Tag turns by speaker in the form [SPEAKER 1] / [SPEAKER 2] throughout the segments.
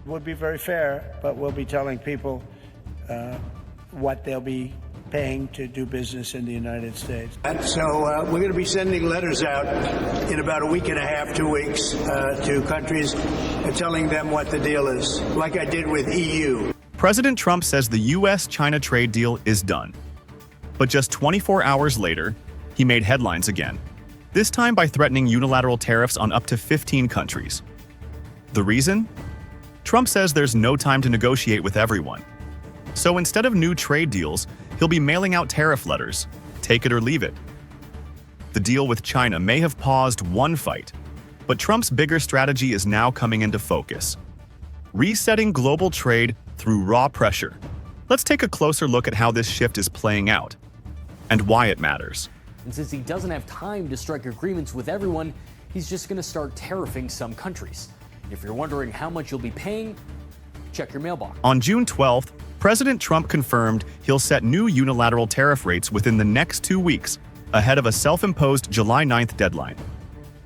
[SPEAKER 1] Would be very fair, but we'll be telling people what they'll be paying to do business in the United States. So we're going to be sending letters out in about a week and a half, 2 weeks, to countries telling them what the deal is, like I did with EU.
[SPEAKER 2] President Trump says the U.S.-China trade deal is done. But just 24 hours later, he made headlines again, this time by threatening unilateral tariffs on up to 15 countries. The reason? Trump says there's no time to negotiate with everyone. So instead of new trade deals, he'll be mailing out tariff letters, take it or leave it. The deal with China may have paused one fight, but Trump's bigger strategy is now coming into focus. Resetting global trade through raw pressure. Let's take a closer look at how this shift is playing out and why it matters.
[SPEAKER 3] And since he doesn't have time to strike agreements with everyone, he's just going to start tariffing some countries. If you're wondering how much you'll be paying, check your mailbox.
[SPEAKER 2] On June 12th, President Trump confirmed he'll set new unilateral tariff rates within the next 2 weeks, ahead of a self-imposed July 9th deadline.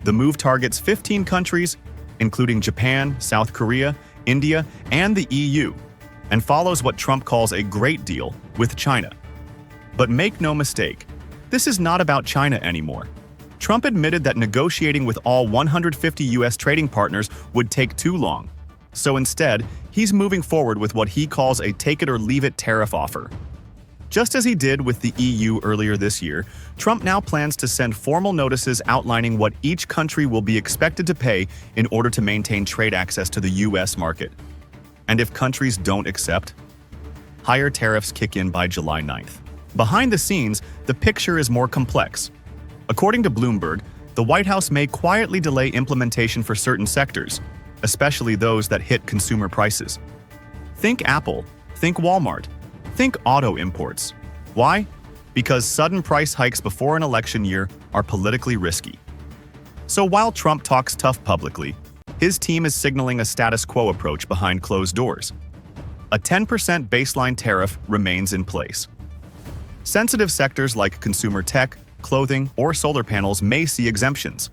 [SPEAKER 2] The move targets 15 countries, including Japan, South Korea, India, and the EU, and follows what Trump calls a great deal with China. But make no mistake, this is not about China anymore. Trump admitted that negotiating with all 150 U.S. trading partners would take too long. So instead, he's moving forward with what he calls a take-it-or-leave-it tariff offer. Just as he did with the EU earlier this year, Trump now plans to send formal notices outlining what each country will be expected to pay in order to maintain trade access to the U.S. market. And if countries don't accept, higher tariffs kick in by July 9th. Behind the scenes, the picture is more complex. According to Bloomberg, the White House may quietly delay implementation for certain sectors, especially those that hit consumer prices. Think Apple, think Walmart, think auto imports. Why? Because sudden price hikes before an election year are politically risky. So while Trump talks tough publicly, his team is signaling a status quo approach behind closed doors. A 10% baseline tariff remains in place. Sensitive sectors like consumer tech, clothing, or solar panels may see exemptions,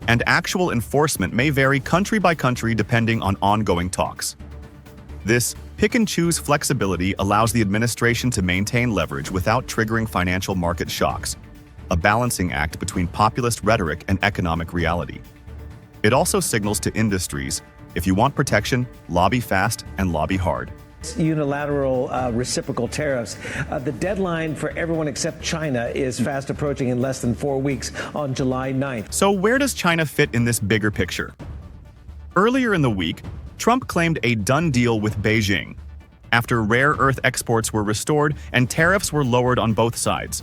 [SPEAKER 2] and actual enforcement may vary country by country depending on ongoing talks. This pick-and-choose flexibility allows the administration to maintain leverage without triggering financial market shocks, a balancing act between populist rhetoric and economic reality. It also signals to industries, if you want protection, lobby fast and lobby hard.
[SPEAKER 4] Unilateral reciprocal tariffs. The deadline for everyone except China is fast approaching in less than 4 weeks on July 9th.
[SPEAKER 2] So where does China fit in this bigger picture? Earlier in the week, Trump claimed a done deal with Beijing after rare earth exports were restored and tariffs were lowered on both sides.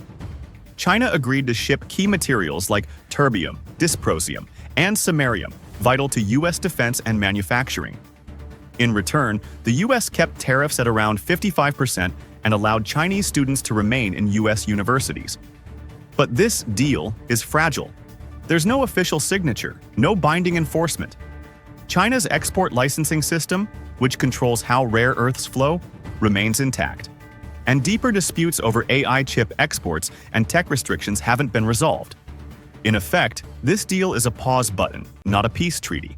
[SPEAKER 2] China agreed to ship key materials like terbium, dysprosium, and samarium, vital to U.S. defense and manufacturing. In return, the U.S. kept tariffs at around 55% and allowed Chinese students to remain in U.S. universities. But this deal is fragile. There's no official signature, no binding enforcement. China's export licensing system, which controls how rare earths flow, remains intact. And deeper disputes over AI chip exports and tech restrictions haven't been resolved. In effect, this deal is a pause button, not a peace treaty.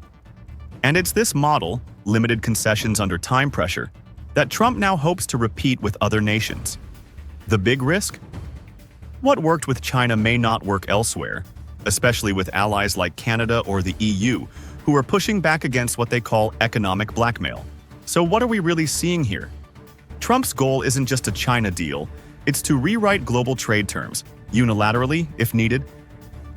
[SPEAKER 2] And it's this model, limited concessions under time pressure, that Trump now hopes to repeat with other nations. The big risk? What worked with China may not work elsewhere, especially with allies like Canada or the EU, who are pushing back against what they call economic blackmail. So what are we really seeing here? Trump's goal isn't just a China deal, it's to rewrite global trade terms, unilaterally if needed.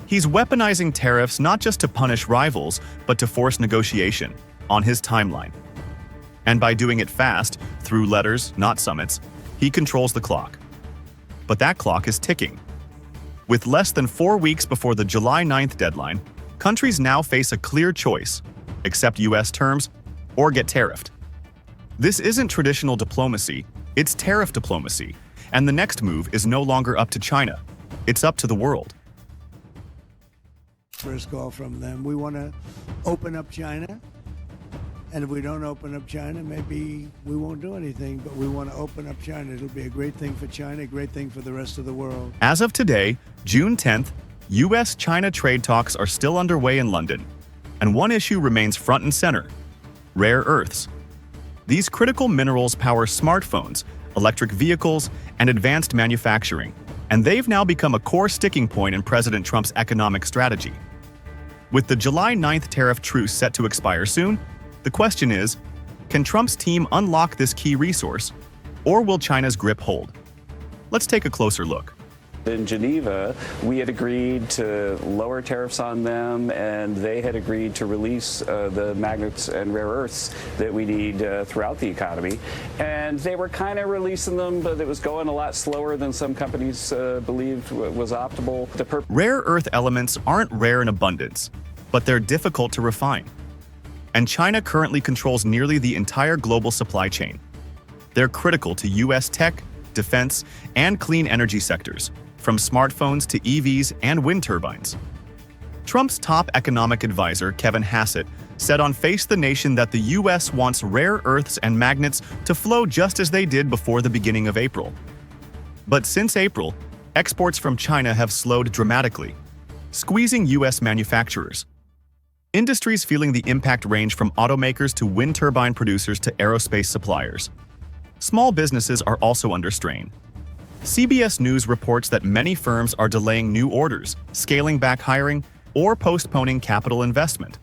[SPEAKER 2] He's weaponizing tariffs not just to punish rivals, but to force negotiation on his timeline. And by doing it fast, through letters, not summits, he controls the clock. But that clock is ticking. With less than 4 weeks before the July 9th deadline, countries now face a clear choice: accept U.S. terms or get tariffed. This isn't traditional diplomacy, it's tariff diplomacy, and the next move is no longer up to China, it's up to the world.
[SPEAKER 1] First call from them. We want to open up China. And if we don't open up China, maybe we won't do anything, but we want to open up China. It'll be a great thing for China, a great thing for the rest of the world.
[SPEAKER 2] As of today, June 10th, U.S.-China trade talks are still underway in London, and one issue remains front and center: rare earths. These critical minerals power smartphones, electric vehicles, and advanced manufacturing, and they've now become a core sticking point in President Trump's economic strategy. With the July 9th tariff truce set to expire soon, the question is, can Trump's team unlock this key resource, or will China's grip hold? Let's take a closer look.
[SPEAKER 5] In Geneva, we had agreed to lower tariffs on them, and they had agreed to release the magnets and rare earths that we need throughout the economy. And they were kind of releasing them, but it was going a lot slower than some companies believed was optimal.
[SPEAKER 2] Rare earth elements aren't rare in abundance, but they're difficult to refine. And China currently controls nearly the entire global supply chain. They're critical to U.S. tech, defense, and clean energy sectors, from smartphones to EVs and wind turbines. Trump's top economic advisor, Kevin Hassett, said on Face the Nation that the U.S. wants rare earths and magnets to flow just as they did before the beginning of April. But since April, exports from China have slowed dramatically, squeezing U.S. manufacturers. Industries feeling the impact range from automakers to wind turbine producers to aerospace suppliers. Small businesses are also under strain. CBS News reports that many firms are delaying new orders, scaling back hiring, or postponing capital investment.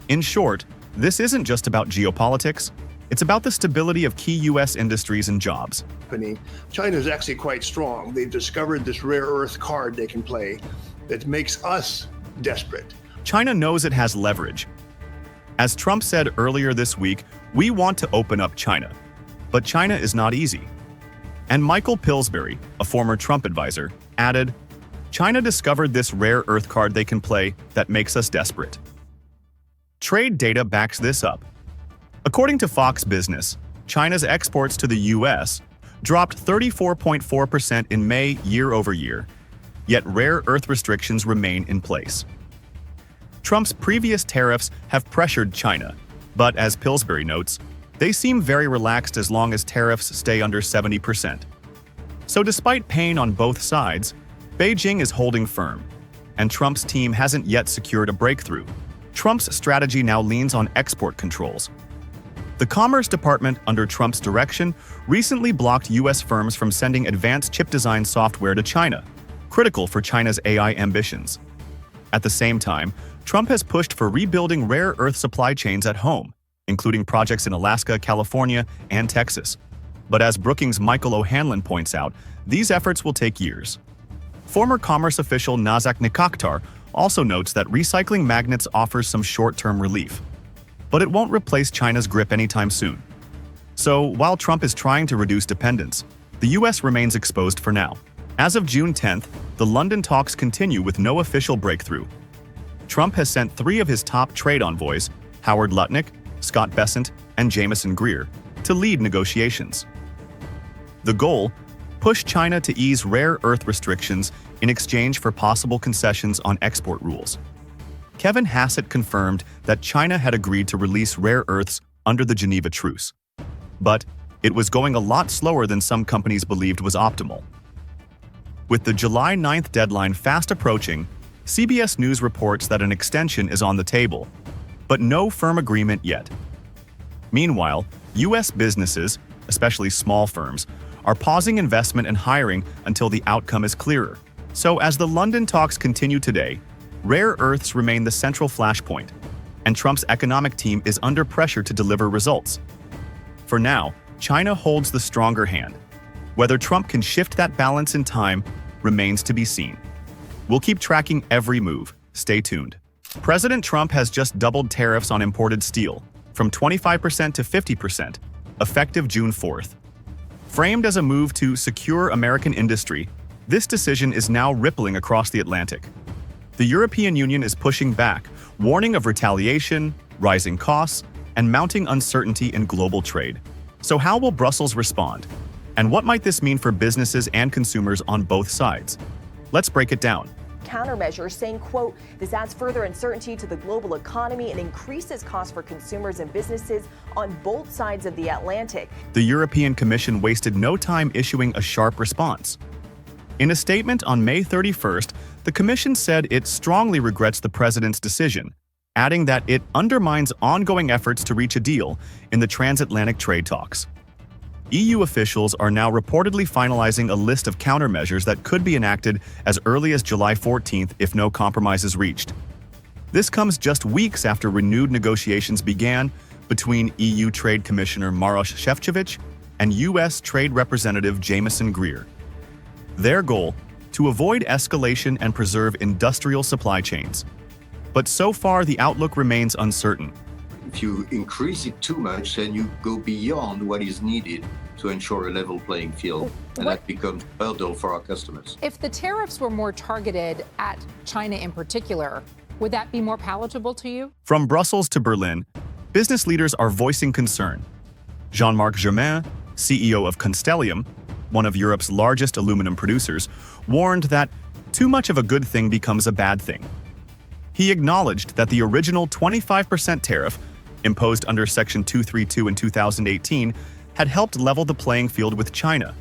[SPEAKER 2] In short, this isn't just about geopolitics, it's about the stability of key U.S. industries and jobs.
[SPEAKER 6] China is actually quite strong. They've discovered this rare earth card they can play that makes us desperate.
[SPEAKER 2] China knows it has leverage. As Trump said earlier this week, we want to open up China. But China is not easy. And Michael Pillsbury, a former Trump advisor, added, China discovered this rare earth card they can play that makes us desperate. Trade data backs this up. According to Fox Business, China's exports to the U.S. dropped 34.4% in May year over year, yet rare earth restrictions remain in place. Trump's previous tariffs have pressured China, but as Pillsbury notes, they seem very relaxed as long as tariffs stay under 70%. So despite pain on both sides, Beijing is holding firm, and Trump's team hasn't yet secured a breakthrough. Trump's strategy now leans on export controls. The Commerce Department, under Trump's direction, recently blocked U.S. firms from sending advanced chip design software to China, critical for China's AI ambitions. At the same time, Trump has pushed for rebuilding rare earth supply chains at home, including projects in Alaska, California, and Texas. But as Brookings' Michael O'Hanlon points out, these efforts will take years. Former commerce official Nazak Nikakhtar also notes that recycling magnets offers some short-term relief, but it won't replace China's grip anytime soon. So, while Trump is trying to reduce dependence, the U.S. remains exposed for now. As of June 10th, the London talks continue with no official breakthrough. Trump has sent 3 of his top trade envoys, Howard Lutnick, Scott Bessent, and Jameson Greer, to lead negotiations. The goal? Push China to ease rare earth restrictions in exchange for possible concessions on export rules. Kevin Hassett confirmed that China had agreed to release rare earths under the Geneva Truce. But it was going a lot slower than some companies believed was optimal. With the July 9th deadline fast approaching, CBS News reports that an extension is on the table, but no firm agreement yet. Meanwhile, U.S. businesses, especially small firms, are pausing investment and hiring until the outcome is clearer. So as the London talks continue today, rare earths remain the central flashpoint, and Trump's economic team is under pressure to deliver results. For now, China holds the stronger hand. Whether Trump can shift that balance in time remains to be seen. We'll keep tracking every move. Stay tuned. President Trump has just doubled tariffs on imported steel, from 25% to 50%, effective June 4th. Framed as a move to secure American industry, this decision is now rippling across the Atlantic. The European Union is pushing back, warning of retaliation, rising costs, and mounting uncertainty in global trade. So how will Brussels respond? And what might this mean for businesses and consumers on both sides? Let's break it down.
[SPEAKER 7] Countermeasures saying, quote, this adds further uncertainty to the global economy and increases costs for consumers and businesses on both sides of the Atlantic.
[SPEAKER 2] The European Commission wasted no time issuing a sharp response. In a statement on May 31st, the Commission said it strongly regrets the president's decision adding that it undermines ongoing efforts to reach a deal in the transatlantic trade talks. EU officials are now reportedly finalizing a list of countermeasures that could be enacted as early as July 14th if no compromise is reached. This comes just weeks after renewed negotiations began between EU Trade Commissioner Maroš Šefčovič and U.S. Trade Representative Jamieson Greer. Their goal: to avoid escalation and preserve industrial supply chains. But so far, the outlook remains uncertain.
[SPEAKER 8] If you increase it too much, then you go beyond what is needed to ensure a level playing field, and that becomes a hurdle for our customers.
[SPEAKER 9] If the tariffs were more targeted at China in particular, would that be more palatable to you?
[SPEAKER 2] From Brussels to Berlin, business leaders are voicing concern. Jean-Marc Germain, CEO of Constellium, one of Europe's largest aluminum producers, warned that too much of a good thing becomes a bad thing. He acknowledged that the original 25% tariff, imposed under Section 232 in 2018, had helped level the playing field with China.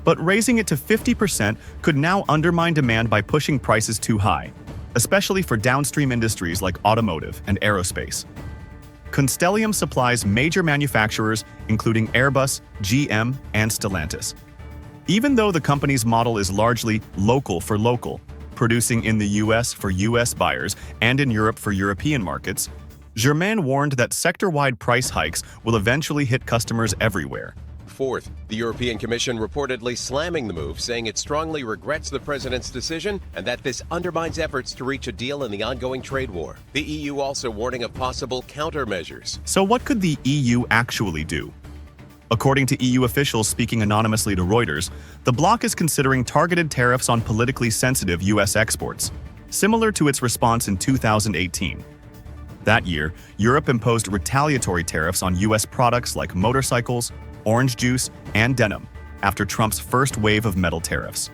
[SPEAKER 2] But raising it to 50% could now undermine demand by pushing prices too high, especially for downstream industries like automotive and aerospace. Constellium supplies major manufacturers including Airbus, GM, and Stellantis. Even though the company's model is largely local for local, producing in the US for US buyers and in Europe for European markets, Germain warned that sector-wide price hikes will eventually hit customers everywhere.
[SPEAKER 10] Fourth, the European Commission reportedly slamming the move, saying it strongly regrets the president's decision and that this undermines efforts to reach a deal in the ongoing trade war. The EU also warning of possible countermeasures.
[SPEAKER 2] So what could the EU actually do? According to EU officials speaking anonymously to Reuters, the bloc is considering targeted tariffs on politically sensitive US exports, similar to its response in 2018. That year, Europe imposed retaliatory tariffs on US products like motorcycles, orange juice, and denim after Trump's first wave of metal tariffs.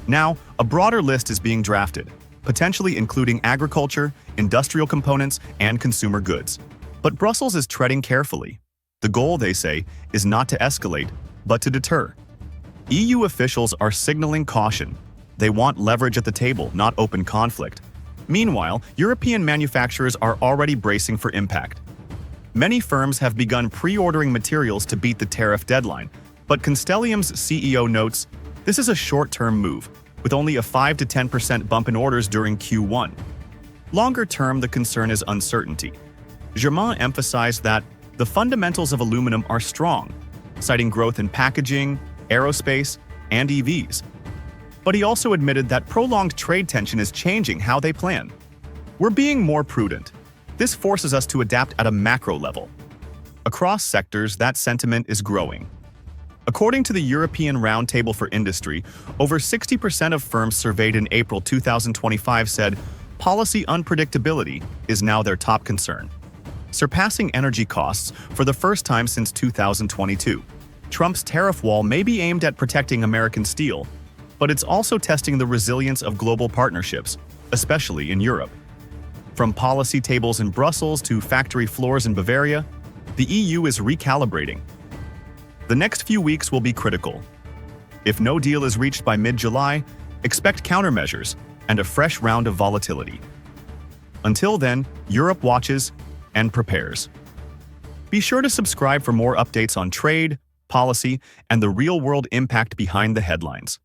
[SPEAKER 2] Now, a broader list is being drafted, potentially including agriculture, industrial components, and consumer goods. But Brussels is treading carefully. The goal, they say, is not to escalate, but to deter. EU officials are signaling caution. They want leverage at the table, not open conflict. Meanwhile, European manufacturers are already bracing for impact. Many firms have begun pre-ordering materials to beat the tariff deadline, but Constellium's CEO notes this is a short-term move, with only a 5 to 10% bump in orders during Q1. Longer term, the concern is uncertainty. Germain emphasized that the fundamentals of aluminum are strong, citing growth in packaging, aerospace, and EVs. But he also admitted that prolonged trade tension is changing how they plan. We're being more prudent. This forces us to adapt at a macro level. Across sectors, that sentiment is growing. According to the European Roundtable for Industry, over 60% of firms surveyed in April 2025 said policy unpredictability is now their top concern, surpassing energy costs for the first time since 2022. Trump's tariff wall may be aimed at protecting American steel, but it's also testing the resilience of global partnerships, especially in Europe. From policy tables in Brussels to factory floors in Bavaria, the EU is recalibrating. The next few weeks will be critical. If no deal is reached by mid-July, expect countermeasures and a fresh round of volatility. Until then, Europe watches and prepares. Be sure to subscribe for more updates on trade, policy, and the real-world impact behind the headlines.